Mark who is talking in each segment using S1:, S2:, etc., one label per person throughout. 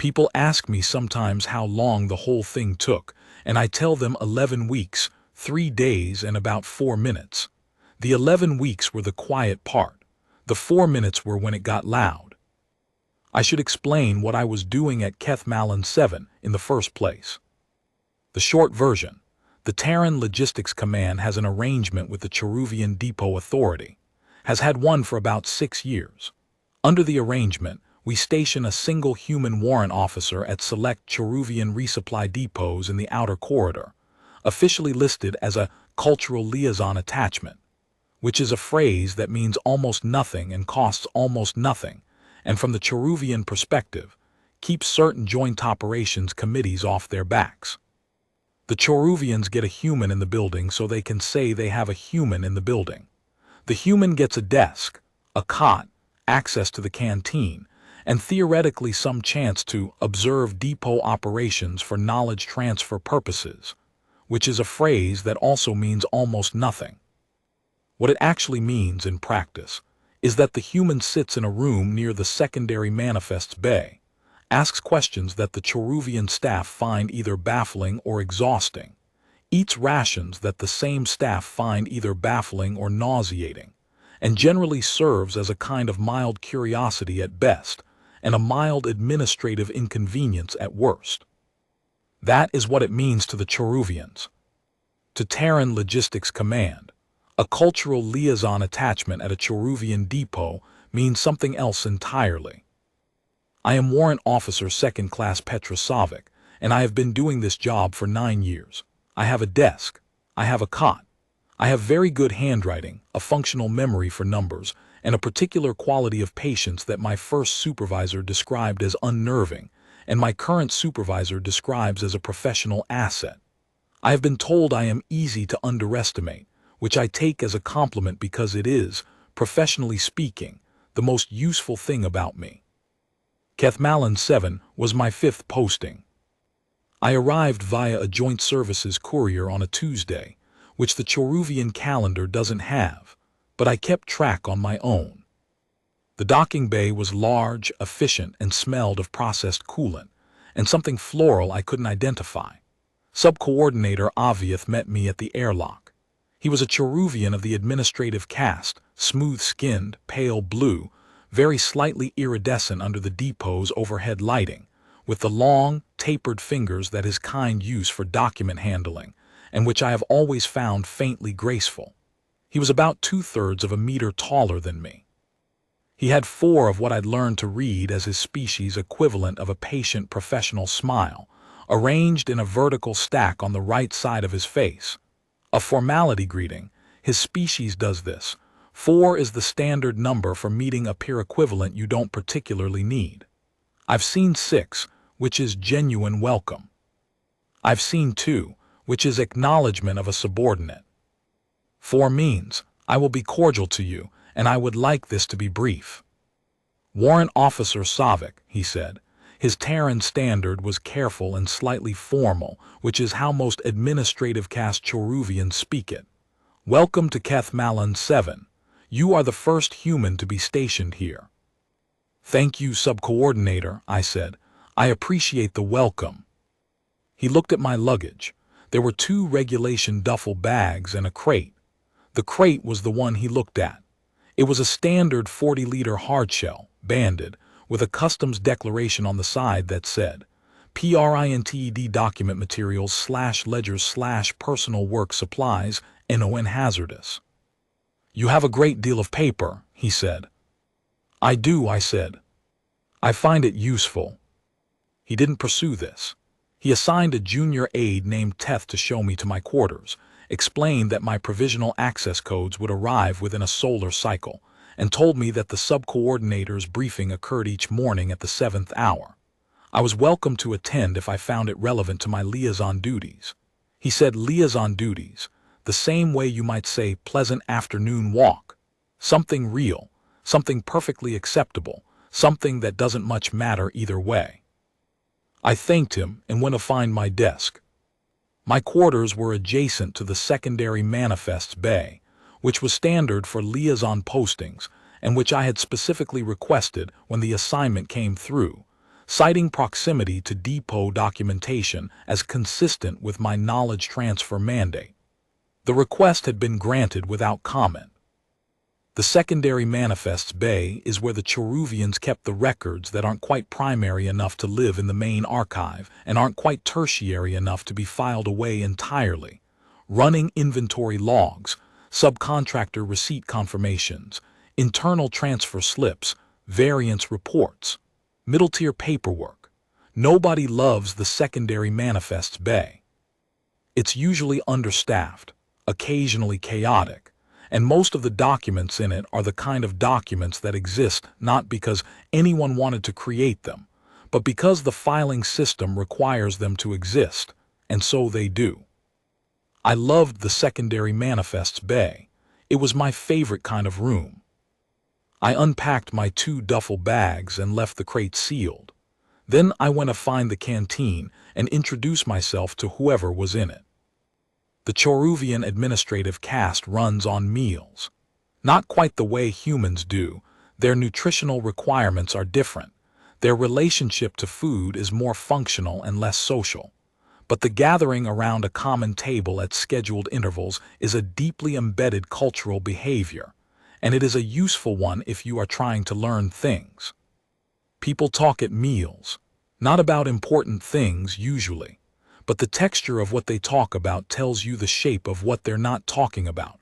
S1: People ask me sometimes how long the whole thing took, and I tell them 11 weeks, 3 days, and about 4 minutes. The 11 weeks were the quiet part. The 4 minutes were when it got loud. I should explain what I was doing at Kethmallen 7 in the first place. The short version: the Terran Logistics Command has an arrangement with the Chorruvian Depot Authority, has had one for about 6 years. Under the arrangement, we station a single human warrant officer at select Chorruvian resupply depots in the outer corridor, officially listed as a cultural liaison attachment, which is a phrase that means almost nothing and costs almost nothing, and from the Chorruvian perspective, keeps certain joint operations committees off their backs. The Chorruvians get a human in the building so they can say they have a human in the building. The human gets a desk, a cot, access to the canteen, and theoretically some chance to observe depot operations for knowledge transfer purposes, which is a phrase that also means almost nothing. What it actually means in practice is that the human sits in a room near the secondary manifests bay, asks questions that the Chorruvian staff find either baffling or exhausting, eats rations that the same staff find either baffling or nauseating, and generally serves as a kind of mild curiosity at best and a mild administrative inconvenience at worst. That is what it means to the Chorruvians. To Terran Logistics Command, a cultural liaison attachment at a Chorruvian depot means something else entirely. I am Warrant Officer 2nd Class Petrosavic, and I have been doing this job for 9 years. I have a desk. I have a cot. I have very good handwriting, a functional memory for numbers, and a particular quality of patience that my first supervisor described as unnerving, and my current supervisor describes as a professional asset. I have been told I am easy to underestimate, which I take as a compliment because it is, professionally speaking, the most useful thing about me. Kethmallen 7 was my 5th posting. I arrived via a joint services courier on a Tuesday, which the Chorruvian calendar doesn't have, but I kept track on my own. The docking bay was large, efficient, and smelled of processed coolant, and something floral I couldn't identify. Sub-coordinator Outaudit met me at the airlock. He was a Chorruvian of the administrative caste, smooth-skinned, pale blue, very slightly iridescent under the depot's overhead lighting, with the long, tapered fingers that his kind use for document handling, and which I have always found faintly graceful. He was about 2/3 of a meter taller than me. He had 4 of what I'd learned to read as his species equivalent of a patient professional smile, arranged in a vertical stack on the right side of his face. A formality greeting, his species does this. 4 is the standard number for meeting a peer equivalent you don't particularly need. I've seen 6, which is genuine welcome. I've seen 2, which is acknowledgement of a subordinate. 4 means, I will be cordial to you, and I would like this to be brief. Warrant Officer Savic, he said. His Terran standard was careful and slightly formal, which is how most administrative caste Chorruvians speak it. Welcome to Kethmallen 7. You are the first human to be stationed here. Thank you, Sub-Coordinator, I said. I appreciate the welcome. He looked at my luggage. There were 2 regulation duffel bags and a crate. The crate was the one he looked at. It was a standard 40-liter hardshell, banded, with a customs declaration on the side that said, PRINTED document materials / ledgers / personal work supplies, NON hazardous. You have a great deal of paper, he said. I do, I said. I find it useful. He didn't pursue this. He assigned a junior aide named Teth to show me to my quarters, explained that my provisional access codes would arrive within a solar cycle, and told me that the sub-coordinator's briefing occurred each morning at the 7th hour. I was welcome to attend if I found it relevant to my liaison duties. He said liaison duties, the same way you might say pleasant afternoon walk. Something real, something perfectly acceptable, something that doesn't much matter either way. I thanked him and went to find my desk. My quarters were adjacent to the secondary manifests bay, which was standard for liaison postings and which I had specifically requested when the assignment came through, citing proximity to depot documentation as consistent with my knowledge transfer mandate. The request had been granted without comment. The secondary manifests bay is where the Chorruvians kept the records that aren't quite primary enough to live in the main archive and aren't quite tertiary enough to be filed away entirely. Running inventory logs, subcontractor receipt confirmations, internal transfer slips, variance reports, middle-tier paperwork. Nobody loves the secondary manifests bay. It's usually understaffed, occasionally chaotic, and most of the documents in it are the kind of documents that exist not because anyone wanted to create them, but because the filing system requires them to exist, and so they do. I loved the secondary manifests bay. It was my favorite kind of room. I unpacked my 2 duffel bags and left the crate sealed. Then I went to find the canteen and introduce myself to whoever was in it. The Chorruvian administrative caste runs on meals. Not quite the way humans do. Their nutritional requirements are different. Their relationship to food is more functional and less social. But the gathering around a common table at scheduled intervals is a deeply embedded cultural behavior, and it is a useful one if you are trying to learn things. People talk at meals, not about important things usually, but the texture of what they talk about tells you the shape of what they're not talking about.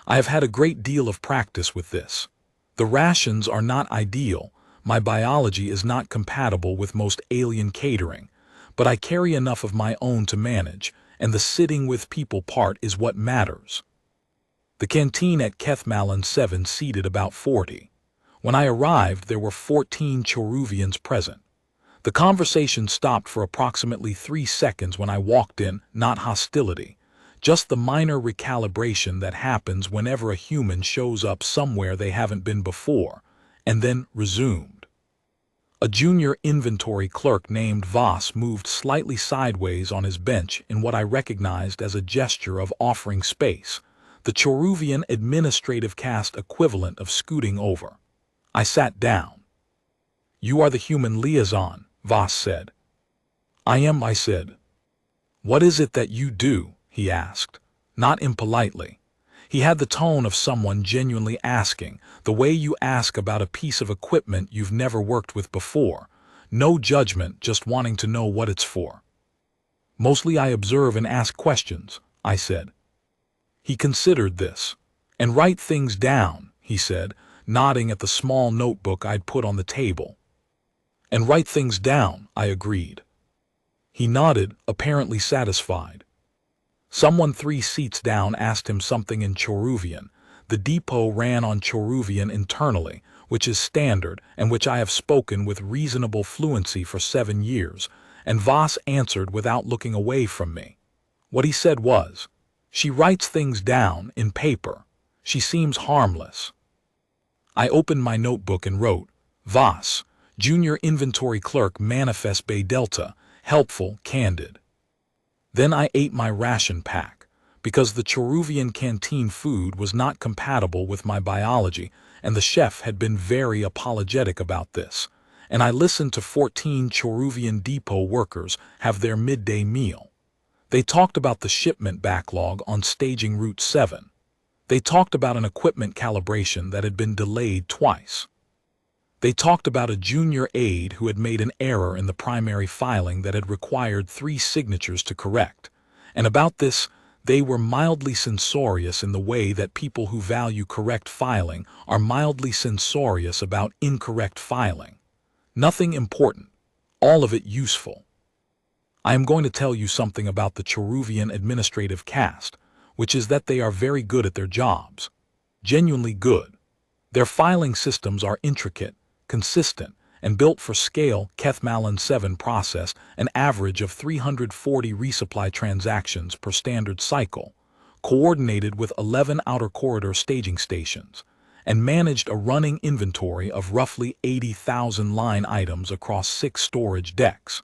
S1: I have had a great deal of practice with this. The rations are not ideal, my biology is not compatible with most alien catering, but I carry enough of my own to manage, and the sitting with people part is what matters. The canteen at Kethmallen 7 seated about 40. When I arrived, there were 14 Chorruvians present. The conversation stopped for approximately 3 seconds when I walked in, not hostility, just the minor recalibration that happens whenever a human shows up somewhere they haven't been before, and then resumed. A junior inventory clerk named Voss moved slightly sideways on his bench in what I recognized as a gesture of offering space, the Chorruvian administrative caste equivalent of scooting over. I sat down. "You are the human liaison," Voss said. "I am," I said. "What is it that you do?" he asked, not impolitely. He had the tone of someone genuinely asking, the way you ask about a piece of equipment you've never worked with before. No judgment, just wanting to know what it's for. "Mostly I observe and ask questions," I said. He considered this. "And write things down," he said, nodding at the small notebook I'd put on the table. "And write things down," I agreed. He nodded, apparently satisfied. Someone 3 seats down asked him something in Chorruvian. The depot ran on Chorruvian internally, which is standard and which I have spoken with reasonable fluency for 7 years, and Voss answered without looking away from me. What he said was, "She writes things down in paper. She seems harmless." I opened my notebook and wrote, "Voss, Junior Inventory Clerk, Manifest Bay Delta, helpful, candid." Then I ate my ration pack, because the Chorruvian canteen food was not compatible with my biology, and the chef had been very apologetic about this, and I listened to 14 Chorruvian depot workers have their midday meal. They talked about the shipment backlog on staging Route 7. They talked about an equipment calibration that had been delayed twice. They talked about a junior aide who had made an error in the primary filing that had required 3 signatures to correct, and about this, they were mildly censorious in the way that people who value correct filing are mildly censorious about incorrect filing. Nothing important, all of it useful. I am going to tell you something about the Chorruvian administrative caste, which is that they are very good at their jobs. Genuinely good. Their filing systems are intricate, consistent, and built for scale. Kethmallen 7 processed an average of 340 resupply transactions per standard cycle, coordinated with 11 outer corridor staging stations, and managed a running inventory of roughly 80,000 line items across 6 storage decks.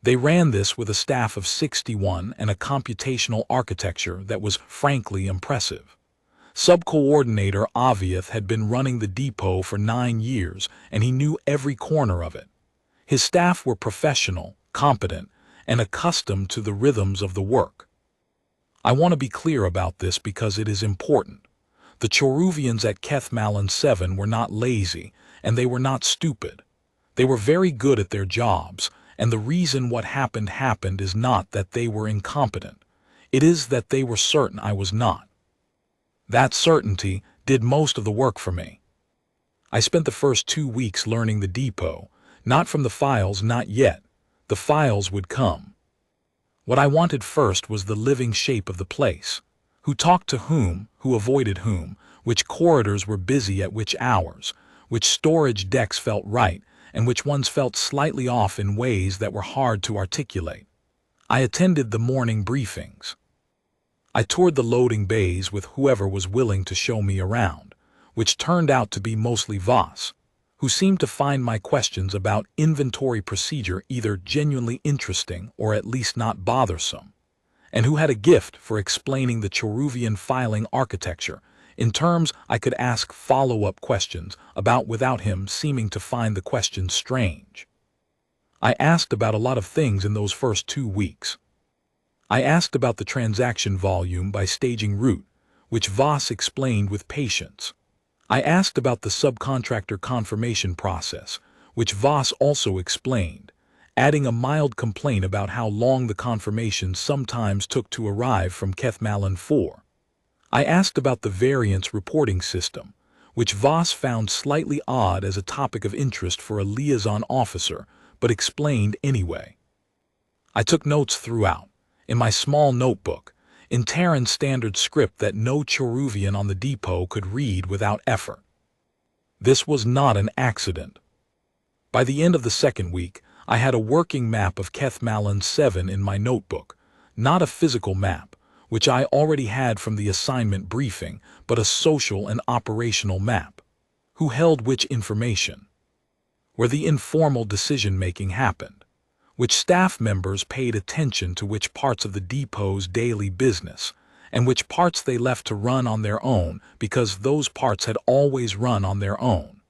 S1: They ran this with a staff of 61 and a computational architecture that was frankly impressive. Sub-coordinator Outaudit had been running the depot for 9 years, and he knew every corner of it. His staff were professional, competent, and accustomed to the rhythms of the work. I want to be clear about this because it is important. The Chorruvians at Kethmallen 7 were not lazy, and they were not stupid. They were very good at their jobs, and the reason what happened is not that they were incompetent. It is that they were certain I was not. That certainty did most of the work for me. I spent the first 2 weeks learning the depot, not from the files, not yet. The files would come. What I wanted first was the living shape of the place. Who talked to whom, who avoided whom, which corridors were busy at which hours, which storage decks felt right, and which ones felt slightly off in ways that were hard to articulate. I attended the morning briefings. I toured the loading bays with whoever was willing to show me around, which turned out to be mostly Voss, who seemed to find my questions about inventory procedure either genuinely interesting or at least not bothersome, and who had a gift for explaining the Chorruvian filing architecture in terms I could ask follow-up questions about without him seeming to find the questions strange. I asked about a lot of things in those first 2 weeks. I asked about the transaction volume by staging route, which Voss explained with patience. I asked about the subcontractor confirmation process, which Voss also explained, adding a mild complaint about how long the confirmations sometimes took to arrive from Kethmallen 4. I asked about the variance reporting system, which Voss found slightly odd as a topic of interest for a liaison officer, but explained anyway. I took notes throughout, in my small notebook, in Terran standard script that no Chorruvian on the depot could read without effort. This was not an accident. By the end of the second week, I had a working map of Kethmallen 7 in my notebook, not a physical map, which I already had from the assignment briefing, but a social and operational map. Who held which information? Where the informal decision-making happened. Which staff members paid attention to which parts of the depot's daily business, and which parts they left to run on their own because those parts had always run on their own.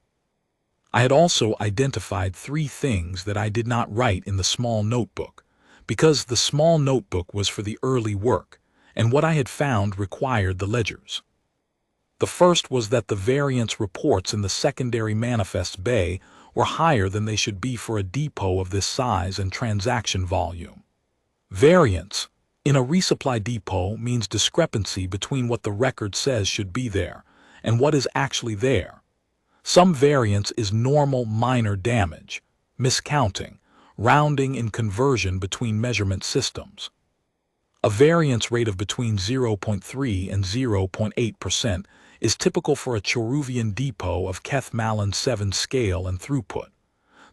S1: I had also identified 3 things that I did not write in the small notebook, because the small notebook was for the early work, and what I had found required the ledgers. The first was that the variance reports in the secondary manifests bay were higher than they should be for a depot of this size and transaction volume. Variance in a resupply depot means discrepancy between what the record says should be there and what is actually there. Some variance is normal minor damage, miscounting, rounding in conversion between measurement systems. A variance rate of between 0.3 and 0.8% is typical for a Chorruvian depot of Kethmallen 7 scale and throughput.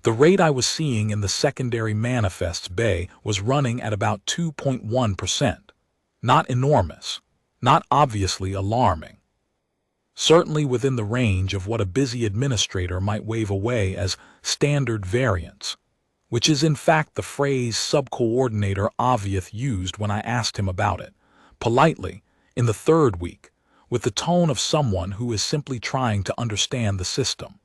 S1: The rate I was seeing in the secondary manifests bay was running at about 2.1%. Not enormous, not obviously alarming. Certainly within the range of what a busy administrator might wave away as standard variance, which is in fact the phrase subcoordinator Oviath used when I asked him about it, politely, in the 3rd week, with the tone of someone who is simply trying to understand the system.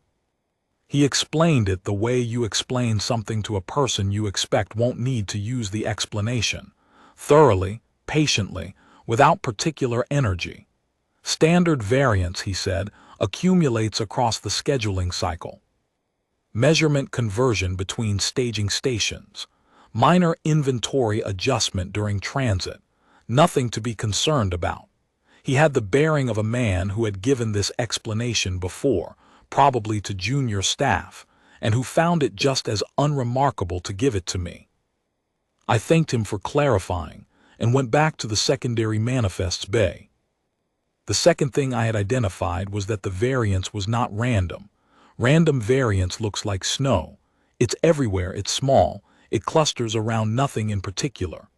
S1: He explained it the way you explain something to a person you expect won't need to use the explanation, thoroughly, patiently, without particular energy. Standard variance, he said, accumulates across the scheduling cycle. Measurement conversion between staging stations, minor inventory adjustment during transit, nothing to be concerned about. He had the bearing of a man who had given this explanation before, probably to junior staff, and who found it just as unremarkable to give it to me. I thanked him for clarifying, and went back to the secondary manifests bay. The second thing I had identified was that the variance was not random. Random variance looks like snow. It's everywhere, it's small, it clusters around nothing in particular.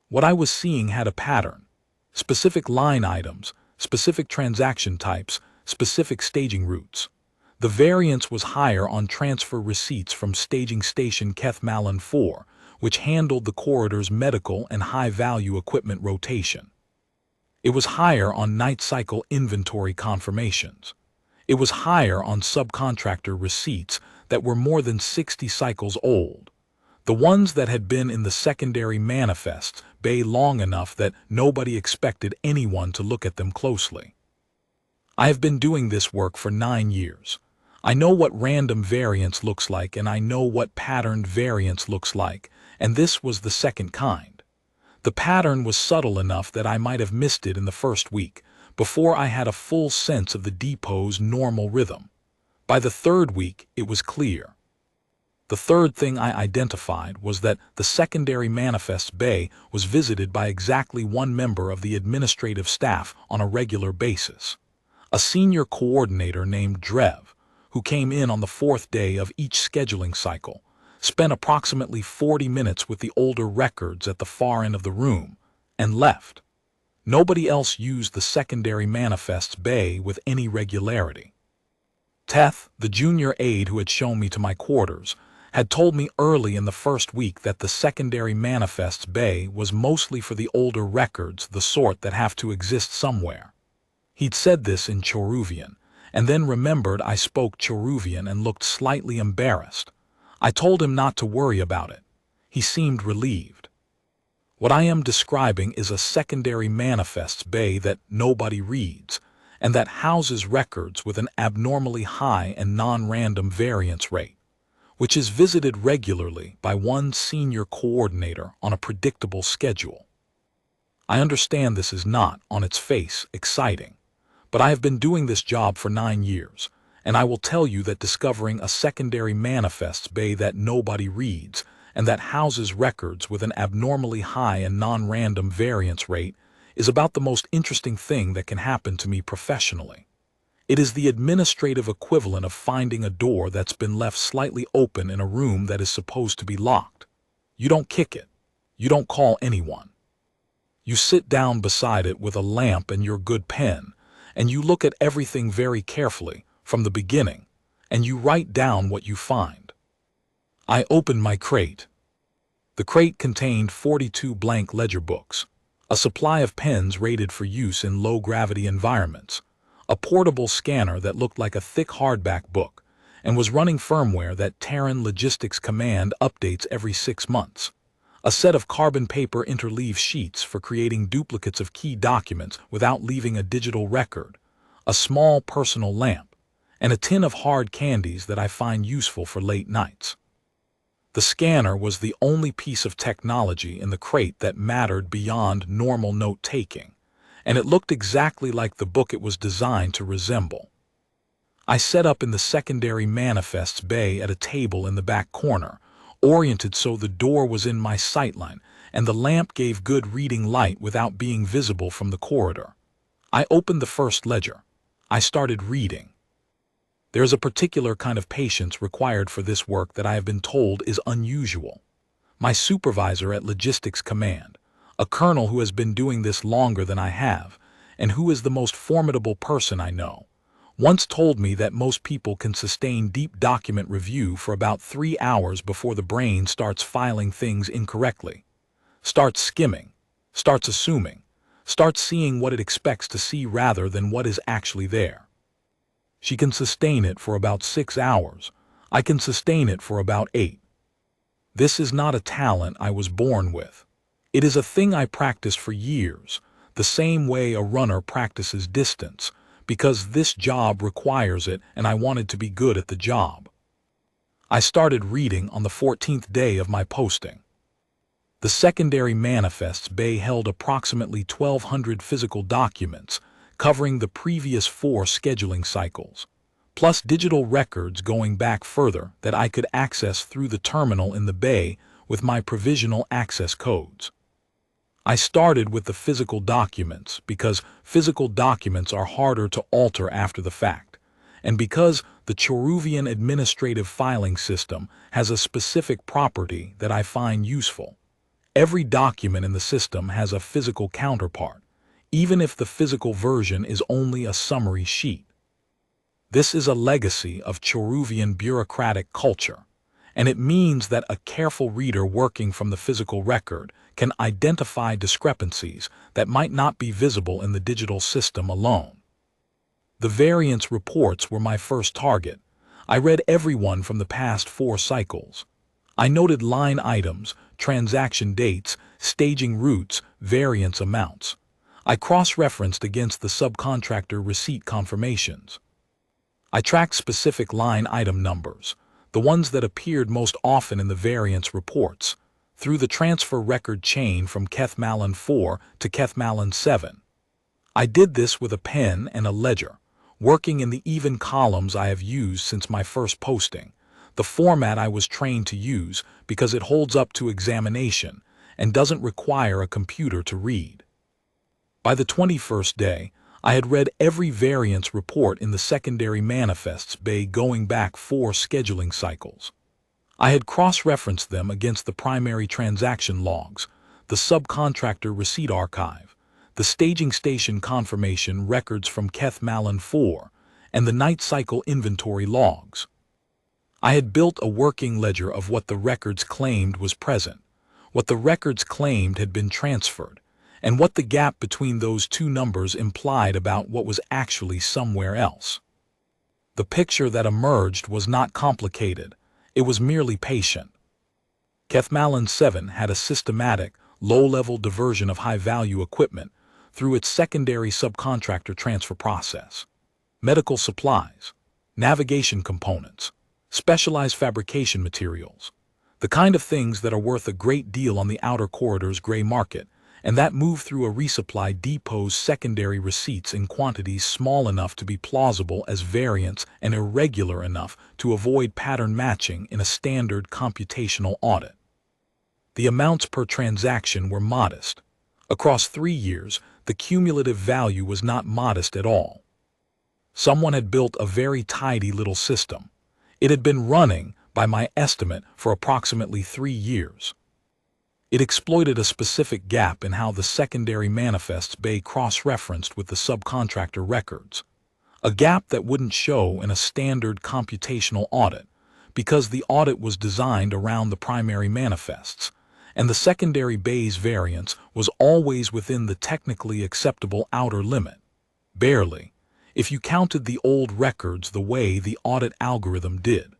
S1: What I was seeing had a pattern. Specific line items, specific transaction types, specific staging routes. The variance was higher on transfer receipts from staging station Kethmallen 4, which handled the corridor's medical and high-value equipment rotation. It was higher on night cycle inventory confirmations. It was higher on subcontractor receipts that were more than 60 cycles old. The ones that had been in the secondary manifest bay long enough that nobody expected anyone to look at them closely. I have been doing this work for 9 years. I know what random variance looks like, and I know what patterned variance looks like, and this was the second kind. The pattern was subtle enough that I might have missed it in the first week, before I had a full sense of the depot's normal rhythm. By the third week, it was clear. The third thing I identified was that the secondary manifest bay was visited by exactly one member of the administrative staff on a regular basis. A senior coordinator named Drev, who came in on the fourth day of each scheduling cycle, spent approximately 40 minutes with the older records at the far end of the room, and left. Nobody else used the secondary manifest's bay with any regularity. Teth, the junior aide who had shown me to my quarters, had told me early in the first week that the secondary manifest's bay was mostly for the older records, the sort that have to exist somewhere. He'd said this in Chorruvian, and then remembered I spoke Chorruvian and looked slightly embarrassed. I told him not to worry about it. He seemed relieved. What I am describing is a secondary manifest's bay that nobody reads, and that houses records with an abnormally high and non-random variance rate, which is visited regularly by one senior coordinator on a predictable schedule. I understand this is not, on its face, exciting, but I have been doing this job for 9 years, and I will tell you that discovering a secondary manifest's bay that nobody reads and that houses records with an abnormally high and non-random variance rate is about the most interesting thing that can happen to me professionally. It is the administrative equivalent of finding a door that's been left slightly open in a room that is supposed to be locked. You don't kick it. You don't call anyone. You sit down beside it with a lamp and your good pen, and you look at everything very carefully from the beginning, and you write down what you find. I opened my crate. The crate contained 42 blank ledger books, a supply of pens rated for use in low-gravity environments, a portable scanner that looked like a thick hardback book and was running firmware that Terran Logistics Command updates every 6 months, a set of carbon paper interleave sheets for creating duplicates of key documents without leaving a digital record, a small personal lamp, and a tin of hard candies that I find useful for late nights. The scanner was the only piece of technology in the crate that mattered beyond normal note-taking, and it looked exactly like the book it was designed to resemble. I set up in the secondary manifest's bay at a table in the back corner, oriented so the door was in my sightline and the lamp gave good reading light without being visible from the corridor. I opened the first ledger. I started reading. There is a particular kind of patience required for this work that I have been told is unusual. My supervisor at Logistics Command, a colonel who has been doing this longer than I have, and who is the most formidable person I know, once told me that most people can sustain deep document review for about 3 hours before the brain starts filing things incorrectly, starts skimming, starts assuming, starts seeing what it expects to see rather than what is actually there. She can sustain it for about 6 hours. I can sustain it for about 8. This is not a talent I was born with. It is a thing I practiced for years, the same way a runner practices distance, because this job requires it and I wanted to be good at the job. I started reading on the 14th day of my posting. The secondary manifest's bay held approximately 1,200 physical documents covering the previous 4 scheduling cycles, plus digital records going back further that I could access through the terminal in the bay with my provisional access codes. I started with the physical documents because physical documents are harder to alter after the fact, and because the Chorruvian administrative filing system has a specific property that I find useful. Every document in the system has a physical counterpart, even if the physical version is only a summary sheet. This is a legacy of Chorruvian bureaucratic culture, and it means that a careful reader working from the physical record can identify discrepancies that might not be visible in the digital system alone. The variance reports were my first target. I read every one from the past 4 cycles. I noted line items, transaction dates, staging routes, variance amounts. I cross-referenced against the subcontractor receipt confirmations. I tracked specific line item numbers, the ones that appeared most often in the variance reports, through the transfer record chain from Kethmallen 4 to Kethmallen 7. I did this with a pen and a ledger, working in the even columns I have used since my first posting, the format I was trained to use because it holds up to examination and doesn't require a computer to read. By the 21st day, I had read every variance report in the secondary manifests bay going back 4 scheduling cycles. I had cross-referenced them against the primary transaction logs, the subcontractor receipt archive, the staging station confirmation records from Kethmallen 4, and the night cycle inventory logs. I had built a working ledger of what the records claimed was present, what the records claimed had been transferred, and what the gap between those 2 numbers implied about what was actually somewhere else. The picture that emerged was not complicated, it was merely patient. Kethmallen 7 had a systematic, low-level diversion of high-value equipment through its secondary subcontractor transfer process. Medical supplies, navigation components, specialized fabrication materials, the kind of things that are worth a great deal on the outer corridor's gray market, and that move through a resupply depot's secondary receipts in quantities small enough to be plausible as variance and irregular enough to avoid pattern matching in a standard computational audit. The amounts per transaction were modest. Across 3 years, the cumulative value was not modest at all. Someone had built a very tidy little system. It had been running, by my estimate, for approximately 3 years. It exploited a specific gap in how the secondary manifests bay cross-referenced with the subcontractor records, a gap that wouldn't show in a standard computational audit because the audit was designed around the primary manifests, and the secondary bay's variance was always within the technically acceptable outer limit. Barely, if you counted the old records the way the audit algorithm did.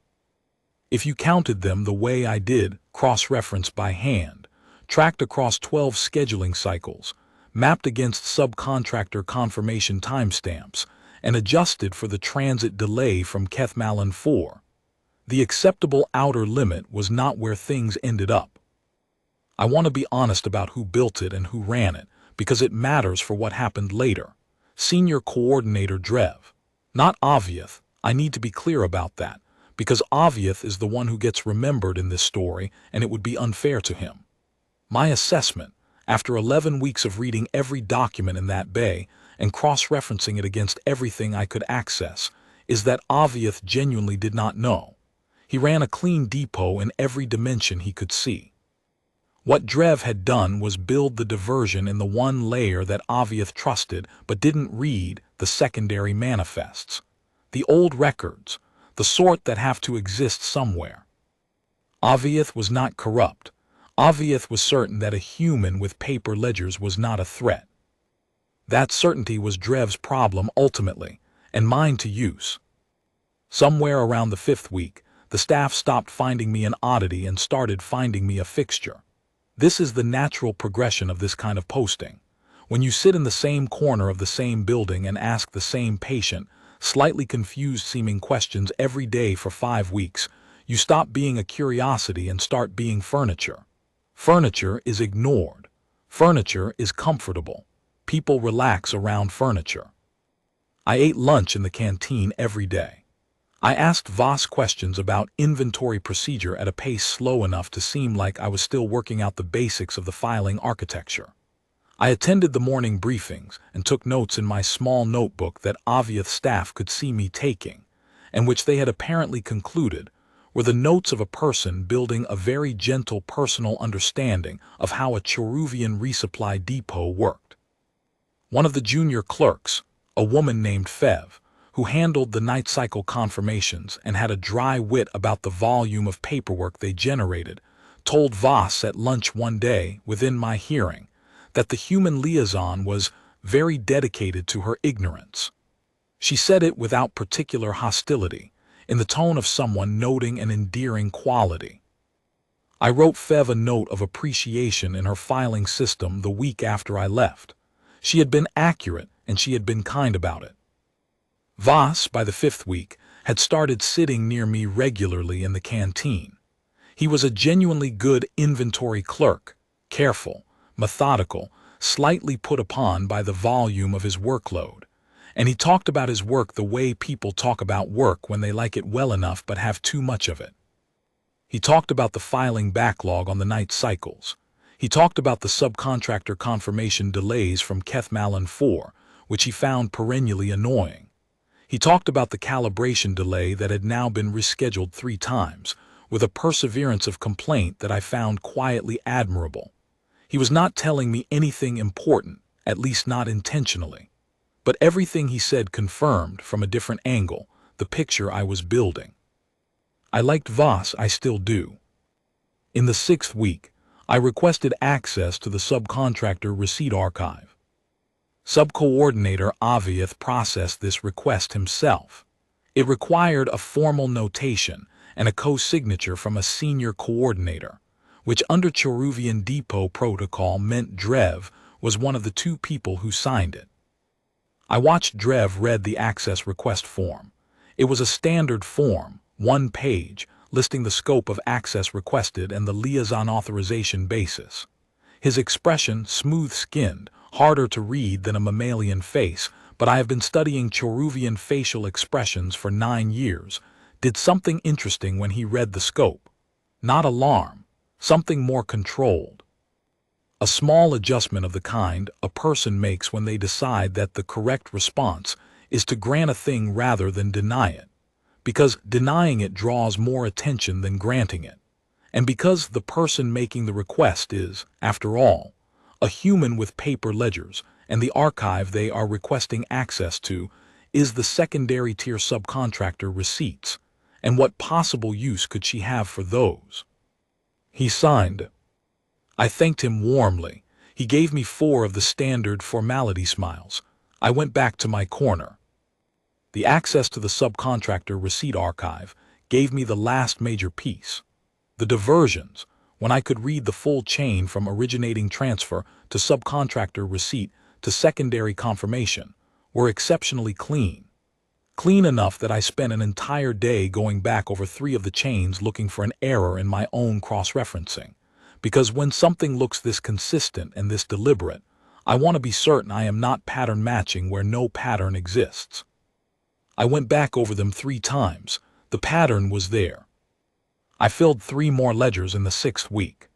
S1: If you counted them the way I did, cross-referenced by hand, tracked across 12 scheduling cycles, mapped against subcontractor confirmation timestamps, and adjusted for the transit delay from Kethmallen 4, the acceptable outer limit was not where things ended up. I want to be honest about who built it and who ran it, because it matters for what happened later. Senior Coordinator Drev. Not Outaudit, I need to be clear about that, because Outaudit is the one who gets remembered in this story, and it would be unfair to him. My assessment, after 11 weeks of reading every document in that bay and cross-referencing it against everything I could access, is that Outaudit genuinely did not know. He ran a clean depot in every dimension he could see. What Drev had done was build the diversion in the one layer that Outaudit trusted but didn't read, the secondary manifests. The old records, the sort that have to exist somewhere. Outaudit was not corrupt. Outaudit was certain that a human with paper ledgers was not a threat. That certainty was Drev's problem ultimately, and mine to use. Somewhere around the 5th week, the staff stopped finding me an oddity and started finding me a fixture. This is the natural progression of this kind of posting. When you sit in the same corner of the same building and ask the same patient, slightly confused-seeming questions every day for 5 weeks, you stop being a curiosity and start being furniture. Furniture is ignored. Furniture is comfortable. People relax around furniture. I ate lunch in the canteen every day. I asked Voss questions about inventory procedure at a pace slow enough to seem like I was still working out the basics of the filing architecture. I attended the morning briefings and took notes in my small notebook that Outaudit staff could see me taking, and which they had apparently concluded were the notes of a person building a very gentle personal understanding of how a Chorruvian resupply depot worked. One of the junior clerks, a woman named Fev, who handled the night cycle confirmations and had a dry wit about the volume of paperwork they generated, told Voss at lunch one day, within my hearing, that the human liaison was very dedicated to her ignorance. She said it without particular hostility. in the tone of someone noting an endearing quality. I wrote Fev a note of appreciation in her filing system the week after I left. She had been accurate and she had been kind about it. Voss, by the 5th week, had started sitting near me regularly in the canteen. He was a genuinely good inventory clerk, careful, methodical, slightly put upon by the volume of his workload. And he talked about his work the way people talk about work when they like it well enough but have too much of it. He talked about the filing backlog on the night cycles. He talked about the subcontractor confirmation delays from Kethmallen 4, which he found perennially annoying. He talked about the calibration delay that had now been rescheduled 3 times, with a perseverance of complaint that I found quietly admirable. He was not telling me anything important, at least not intentionally. But everything he said confirmed, from a different angle, the picture I was building. I liked Voss, I still do. In the 6th week, I requested access to the subcontractor receipt archive. Subcoordinator Aviath processed this request himself. It required a formal notation and a co-signature from a senior coordinator, which under Chorruvian depot protocol meant Drev was one of the 2 people who signed it. I watched Drev read the access request form. It was a standard form, 1 page, listing the scope of access requested and the liaison authorization basis. His expression, smooth-skinned, harder to read than a mammalian face, but I have been studying Chorruvian facial expressions for 9 years, did something interesting when he read the scope. Not alarm, something more controlled. A small adjustment of the kind a person makes when they decide that the correct response is to grant a thing rather than deny it, because denying it draws more attention than granting it, and because the person making the request is, after all, a human with paper ledgers, and the archive they are requesting access to is the secondary tier subcontractor receipts, and what possible use could she have for those? He signed. I thanked him warmly. He gave me 4 of the standard formality smiles. I went back to my corner. The access to the subcontractor receipt archive gave me the last major piece. The diversions, when I could read the full chain from originating transfer to subcontractor receipt to secondary confirmation, were exceptionally clean. Clean enough that I spent an entire day going back over 3 of the chains looking for an error in my own cross-referencing. Because when something looks this consistent and this deliberate, I want to be certain I am not pattern matching where no pattern exists. I went back over them 3 times. The pattern was there. I filled 3 more ledgers in the 6th week.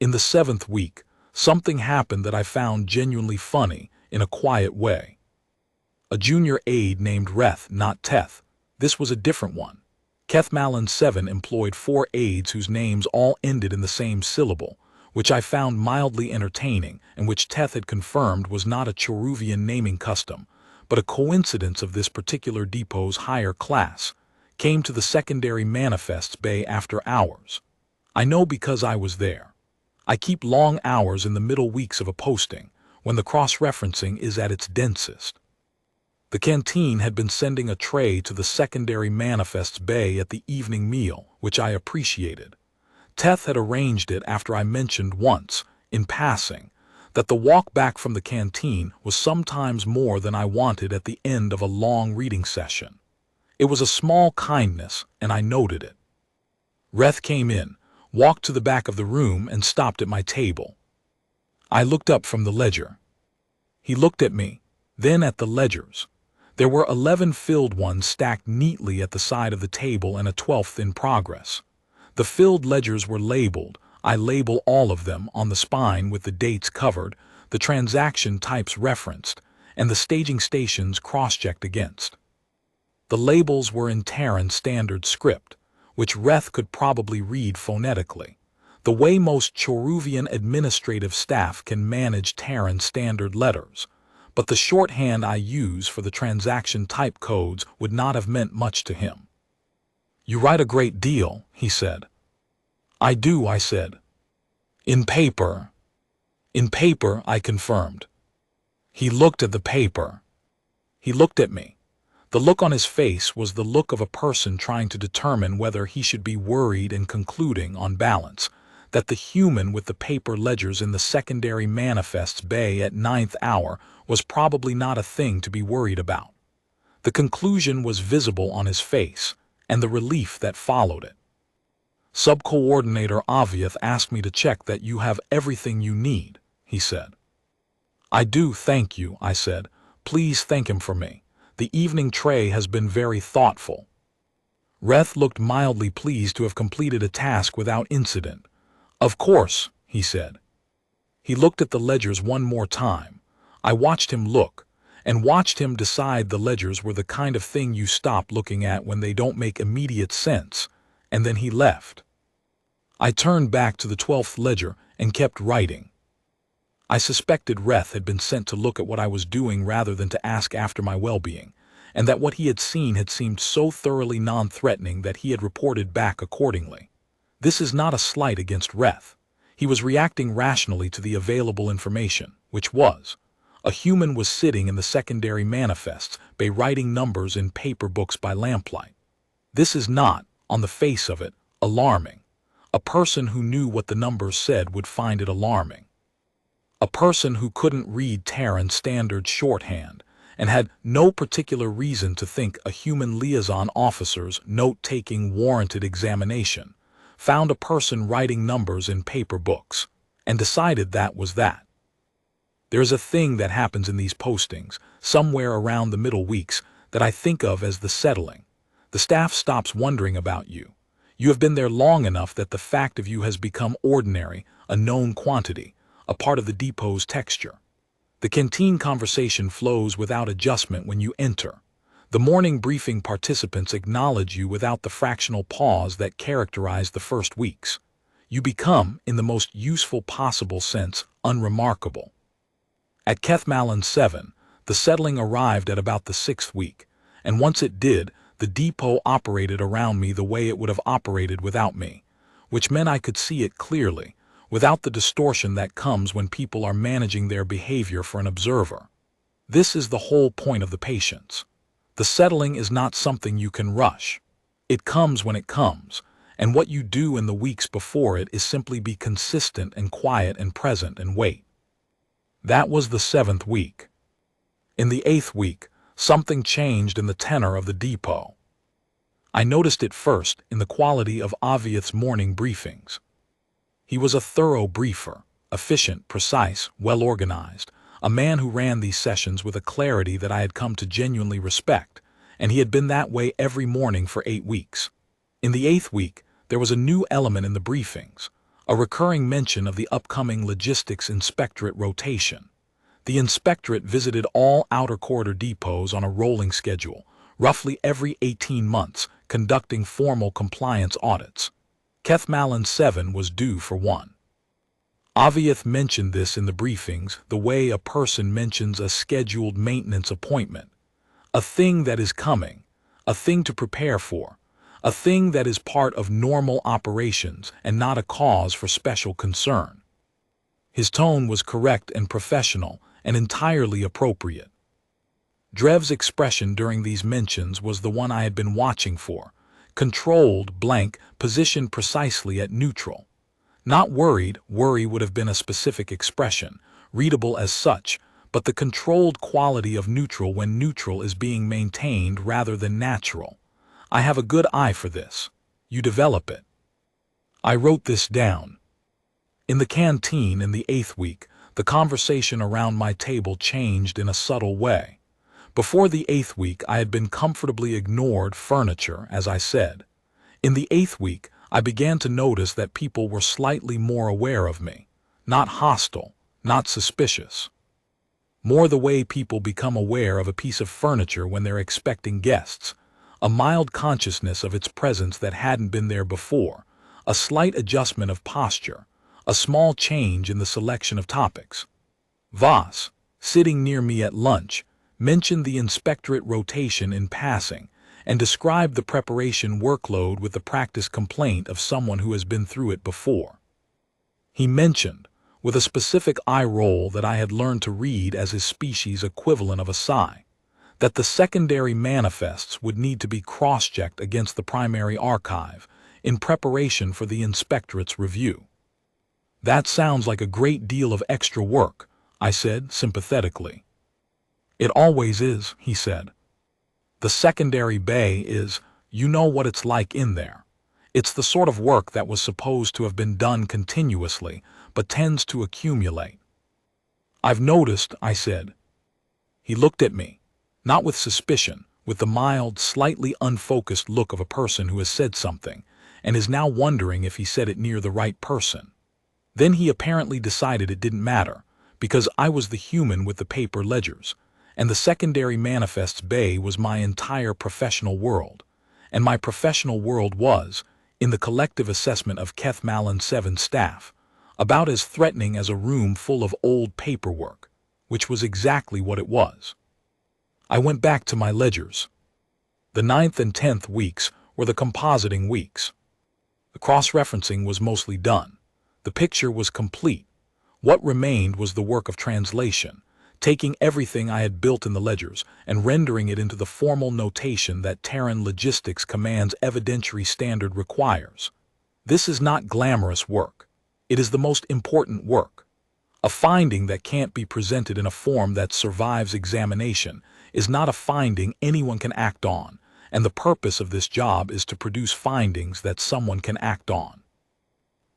S1: In the 7th week, something happened that I found genuinely funny in a quiet way. A junior aide named Reth, not Teth. This was a different one. Kethmallen 7 employed 4 aides whose names all ended in the same syllable, which I found mildly entertaining and which Teth had confirmed was not a Chorruvian naming custom, but a coincidence of this particular depot's higher class, came to the secondary manifests bay after hours. I know because I was there. I keep long hours in the middle weeks of a posting, when the cross-referencing is at its densest. The canteen had been sending a tray to the secondary manifests bay at the evening meal, which I appreciated. Teth had arranged it after I mentioned once, in passing, that the walk back from the canteen was sometimes more than I wanted at the end of a long reading session. It was a small kindness, and I noted it. Reth came in, walked to the back of the room, and stopped at my table. I looked up from the ledger. He looked at me, then at the ledgers. There were 11 filled ones stacked neatly at the side of the table and a 12th in progress. The filled ledgers were labeled. I label all of them on the spine with the dates covered, the transaction types referenced, and the staging stations cross-checked against. The labels were in Terran standard script, which Reth could probably read phonetically, the way most Chorruvian administrative staff can manage Terran standard letters, but the shorthand I use for the transaction type codes would not have meant much to him. "You write a great deal," he said. "I do," I said. "In paper." "In paper," I confirmed. He looked at the paper. He looked at me. The look on his face was the look of a person trying to determine whether he should be worried and concluding, on balance, that the human with the paper ledgers in the secondary manifests bay at 9th hour was probably not a thing to be worried about. The conclusion was visible on his face, and the relief that followed it. Subcoordinator Outaudit asked me to check that you have everything you need, he said. I do, thank you, I said. Please thank him for me. The evening tray has been very thoughtful. Reth looked mildly pleased to have completed a task without incident. Of course, he said. He looked at the ledgers one more time. I watched him look, and watched him decide the ledgers were the kind of thing you stop looking at when they don't make immediate sense, and then he left. I turned back to the 12th ledger and kept writing. I suspected Reth had been sent to look at what I was doing rather than to ask after my well-being, and that what he had seen had seemed so thoroughly non-threatening that he had reported back accordingly. This is not a slight against Reth. He was reacting rationally to the available information, which was, a human was sitting in the secondary manifests by writing numbers in paper books by lamplight. This is not, on the face of it, alarming. A person who knew what the numbers said would find it alarming. A person who couldn't read Terran standard shorthand and had no particular reason to think a human liaison officer's note-taking warranted examination found a person writing numbers in paper books and decided that was that. There is a thing that happens in these postings, somewhere around the middle weeks, that I think of as the settling. The staff stops wondering about you. You have been there long enough that the fact of you has become ordinary, a known quantity, a part of the depot's texture. The canteen conversation flows without adjustment when you enter. The morning briefing participants acknowledge you without the fractional pause that characterized the first weeks. You become, in the most useful possible sense, unremarkable. At Kethmalin 7, the settling arrived at about the 6th week, and once it did, the depot operated around me the way it would have operated without me, which meant I could see it clearly, without the distortion that comes when people are managing their behavior for an observer. This is the whole point of the patience. The settling is not something you can rush. It comes when it comes, and what you do in the weeks before it is simply be consistent and quiet and present and wait. That was the 7th week. In the 8th week, something changed in the tenor of the depot. I noticed it first in the quality of Outaudit's morning briefings. He was a thorough briefer, efficient, precise, well-organized, a man who ran these sessions with a clarity that I had come to genuinely respect, and he had been that way every morning for 8 weeks. In the 8th week, there was a new element in the briefings, a recurring mention of the upcoming logistics inspectorate rotation. The inspectorate visited all outer corridor depots on a rolling schedule, roughly every 18 months, conducting formal compliance audits. Kethmalin 7 was due for one. Outaudit mentioned this in the briefings the way a person mentions a scheduled maintenance appointment, a thing that is coming, a thing to prepare for, a thing that is part of normal operations and not a cause for special concern. His tone was correct and professional and entirely appropriate. Drev's expression during these mentions was the one I had been watching for, controlled, blank, positioned precisely at neutral. Not worried, worry would have been a specific expression, readable as such, but the controlled quality of neutral when neutral is being maintained rather than natural. I have a good eye for this. You develop it. I wrote this down. In the canteen in the 8th week, the conversation around my table changed in a subtle way. Before the 8th week, I had been comfortably ignored furniture, as I said. In the 8th week, I began to notice that people were slightly more aware of me, not hostile, not suspicious. More the way people become aware of a piece of furniture when they're expecting guests, a mild consciousness of its presence that hadn't been there before, a slight adjustment of posture, a small change in the selection of topics. Voss, sitting near me at lunch, mentioned the inspectorate rotation in passing and described the preparation workload with the practiced complaint of someone who has been through it before. He mentioned, with a specific eye roll that I had learned to read as his species equivalent of a sigh, that the secondary manifests would need to be cross-checked against the primary archive in preparation for the inspectorate's review. "That sounds like a great deal of extra work," I said sympathetically. "It always is," he said. "The secondary bay is, you know what it's like in there. It's the sort of work that was supposed to have been done continuously, but tends to accumulate." "I've noticed," I said. He looked at me, not with suspicion, with the mild, slightly unfocused look of a person who has said something, and is now wondering if he said it near the right person. Then he apparently decided it didn't matter, because I was the human with the paper ledgers, and the secondary manifests bay was my entire professional world, and my professional world was, in the collective assessment of Keth Malin 7 staff, about as threatening as a room full of old paperwork, which was exactly what it was. I went back to my ledgers. The 9th and 10th weeks were the compositing weeks. The cross-referencing was mostly done. The picture was complete. What remained was the work of translation, taking everything I had built in the ledgers and rendering it into the formal notation that Terran Logistics Command's evidentiary standard requires. This is not glamorous work. It is the most important work. A finding that can't be presented in a form that survives examination is not a finding anyone can act on, and the purpose of this job is to produce findings that someone can act on.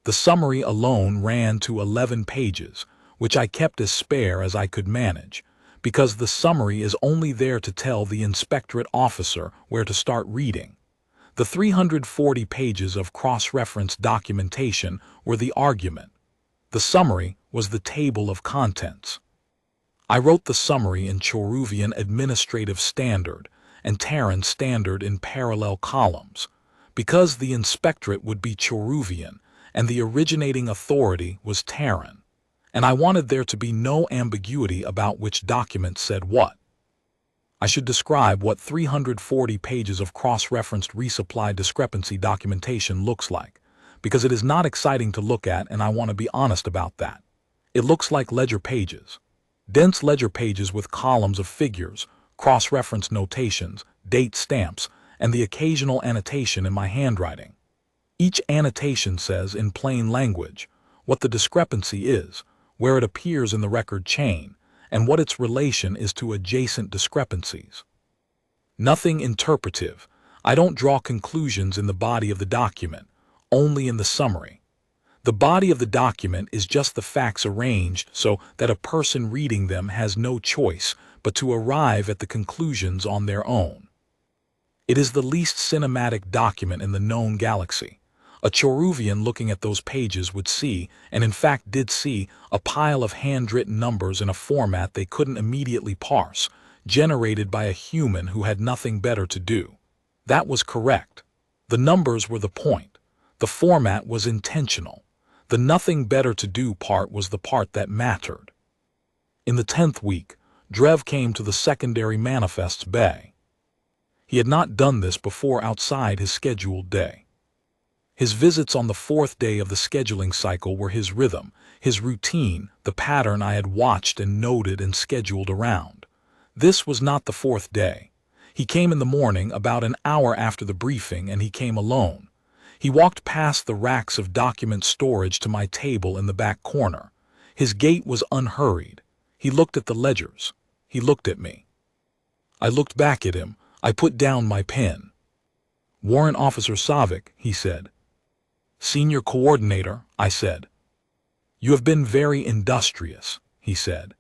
S1: The summary alone ran to 11 pages, which I kept as spare as I could manage, because the summary is only there to tell the inspectorate officer where to start reading. The 340 pages of cross-reference documentation were the argument. The summary was the table of contents. I wrote the summary in Chorruvian Administrative Standard and Terran Standard in parallel columns, because the inspectorate would be Chorruvian and the originating authority was Terran, and I wanted there to be no ambiguity about which document said what. I should describe what 340 pages of cross-referenced resupply discrepancy documentation looks like, because it is not exciting to look at, and I want to be honest about that. It looks like ledger pages. Dense ledger pages with columns of figures, cross-reference notations, date stamps, and the occasional annotation in my handwriting. Each annotation says in plain language what the discrepancy is, where it appears in the record chain, and what its relation is to adjacent discrepancies. Nothing interpretive. I don't draw conclusions in the body of the document, only in the summary. The body of the document is just the facts arranged so that a person reading them has no choice but to arrive at the conclusions on their own. It is the least cinematic document in the known galaxy. A Chorruvian looking at those pages would see, and in fact did see, a pile of handwritten numbers in a format they couldn't immediately parse, generated by a human who had nothing better to do. That was correct. The numbers were the point. The format was intentional. The nothing better to do part was the part that mattered. In the 10th week, Drev came to the secondary manifests bay. He had not done this before outside his scheduled day. His visits on the 4th day of the scheduling cycle were his rhythm, his routine, the pattern I had watched and noted and scheduled around. This was not the 4th day. He came in the morning about an hour after the briefing, and he came alone. He walked past the racks of document storage to my table in the back corner. His gait was unhurried. He looked at the ledgers. He looked at me. I looked back at him. I put down my pen. "Warrant Officer Savic," he said. "Senior Coordinator," I said. "You have been very industrious," he said.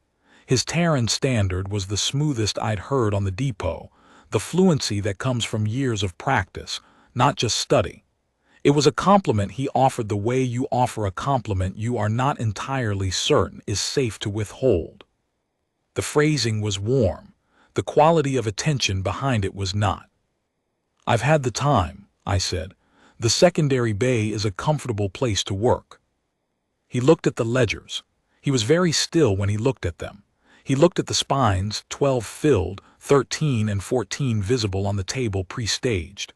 S1: His Terran standard was the smoothest I'd heard on the depot, the fluency that comes from years of practice, not just study. It was a compliment he offered the way you offer a compliment you are not entirely certain is safe to withhold. The phrasing was warm. The quality of attention behind it was not. "I've had the time," I said. "The secondary bay is a comfortable place to work." He looked at the ledgers. He was very still when he looked at them. He looked at the spines, 12 filled, 13 and 14 visible on the table pre-staged.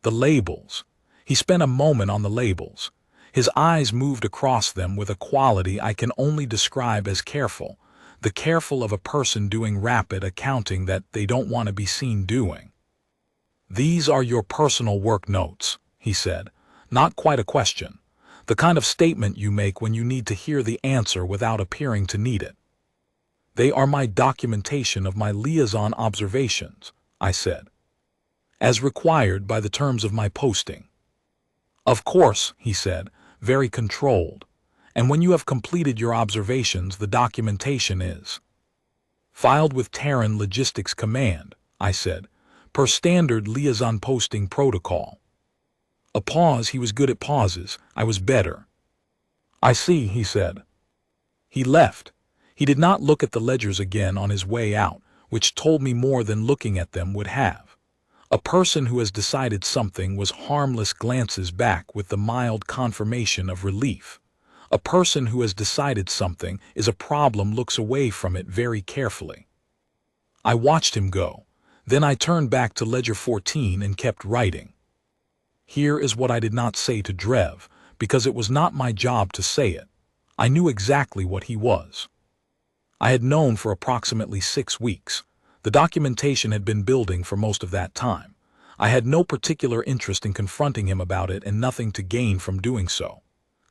S1: The labels. He spent a moment on the labels. His eyes moved across them with a quality I can only describe as careful, the careful of a person doing rapid accounting that they don't want to be seen doing. "These are your personal work notes," he said, not quite a question, the kind of statement you make when you need to hear the answer without appearing to need it. "They are my documentation of my liaison observations," I said, "as required by the terms of my posting." "Of course," he said, very controlled, "and when you have completed your observations, the documentation is filed with Terran Logistics Command," I said, "per standard liaison posting protocol." A pause. He was good at pauses. I was better. "I see," he said. He left. He did not look at the ledgers again on his way out, which told me more than looking at them would have. A person who has decided something was harmless glances back with the mild confirmation of relief. A person who has decided something is a problem looks away from it very carefully. I watched him go. Then I turned back to Ledger 14 and kept writing. Here is what I did not say to Drev, because it was not my job to say it. I knew exactly what he was. I had known for approximately 6 weeks. The documentation had been building for most of that time. I had no particular interest in confronting him about it and nothing to gain from doing so.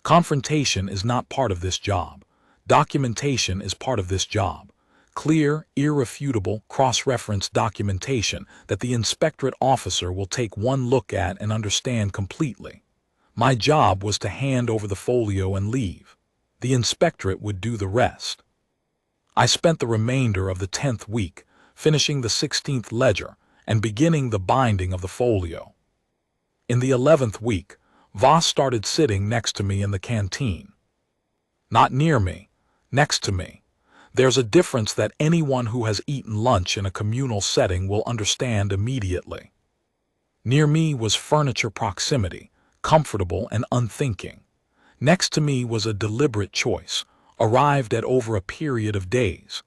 S1: Confrontation is not part of this job. Documentation is part of this job. Clear, irrefutable, cross-reference documentation that the inspectorate officer will take one look at and understand completely. My job was to hand over the folio and leave. The inspectorate would do the rest. I spent the remainder of the 10th week finishing the 16th ledger and beginning the binding of the folio. In the 11th week, Voss started sitting next to me in the canteen. Not near me, next to me. There's a difference that anyone who has eaten lunch in a communal setting will understand immediately. Near me was furniture proximity, comfortable and unthinking. Next to me was a deliberate choice, arrived at over a period of days.